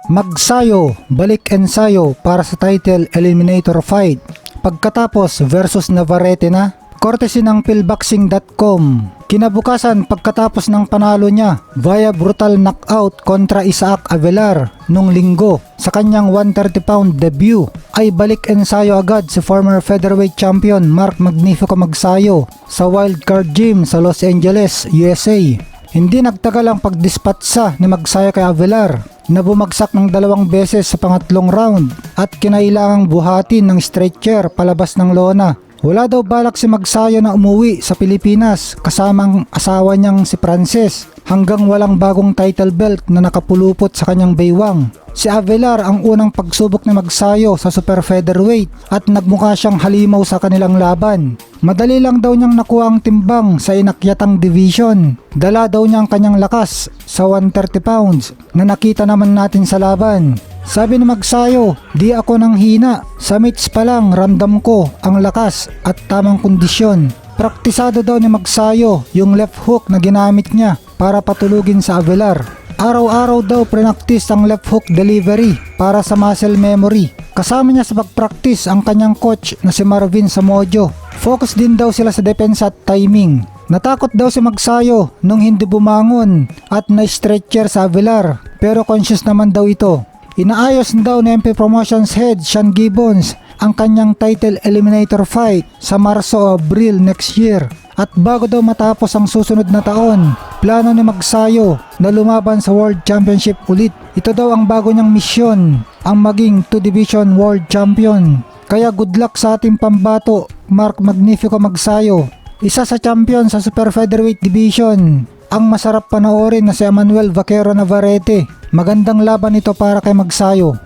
Magsayo, balik ensayo para sa title eliminator fight. Pagkatapos versus Navarrete na. Courtesy ng Philboxing.com. Kinabukasan pagkatapos ng panalo niya via brutal knockout kontra Isaac Avelar nung linggo sa kanyang 130-pound debut, ay balik ensayo agad si former featherweight champion Mark Magnifico Magsayo sa Wildcard Gym sa Los Angeles, USA. Hindi nagtagal ang pagdispatsa ni Magsayo kay Avelar na bumagsak ng 2 beses sa pangatlong round at kinailangang buhatin ng stretcher palabas ng lona. Wala daw balak si Magsayo na umuwi sa Pilipinas kasamang asawa niyang si Frances hanggang walang bagong title belt na nakapulupot sa kanyang baywang. Si Avelar ang unang pagsubok ni Magsayo sa super featherweight at nagmukha siyang halimaw sa kanilang laban. Madali lang daw niyang nakuha ang timbang sa inakyatang division. Dala daw niya ang kanyang lakas sa 130 pounds na nakita naman natin sa laban. Sabi ni Magsayo, di ako nang hina. Sa mitts pa lang ramdam ko ang lakas at tamang kondisyon. Praktisado daw ni Magsayo yung left hook na ginamit niya para patulugin sa Avelar. Araw-araw daw prenaktis ang left hook delivery para sa muscle memory. Kasama niya sa pagpraktis ang kanyang coach na si Marvin Samodio. Focus din daw sila sa depensa at timing. Natakot daw si Magsayo nung hindi bumangon at na-stretcher sa Avelar, pero conscious naman daw ito. Inaayos daw ni MP Promotions head Sean Gibbons ang kanyang title eliminator fight sa Marso o Abril next year. At bago daw matapos ang susunod na taon, plano ni Magsayo na lumaban sa World Championship ulit. Ito daw ang bago niyang misyon, ang maging 2 Division World Champion. Kaya good luck sa ating pambato, Mark Magnifico Magsayo. Isa sa champion sa Super Featherweight Division. Ang masarap panoorin na si Emmanuel Vaquero Navarrete. Magandang laban ito para kay Magsayo.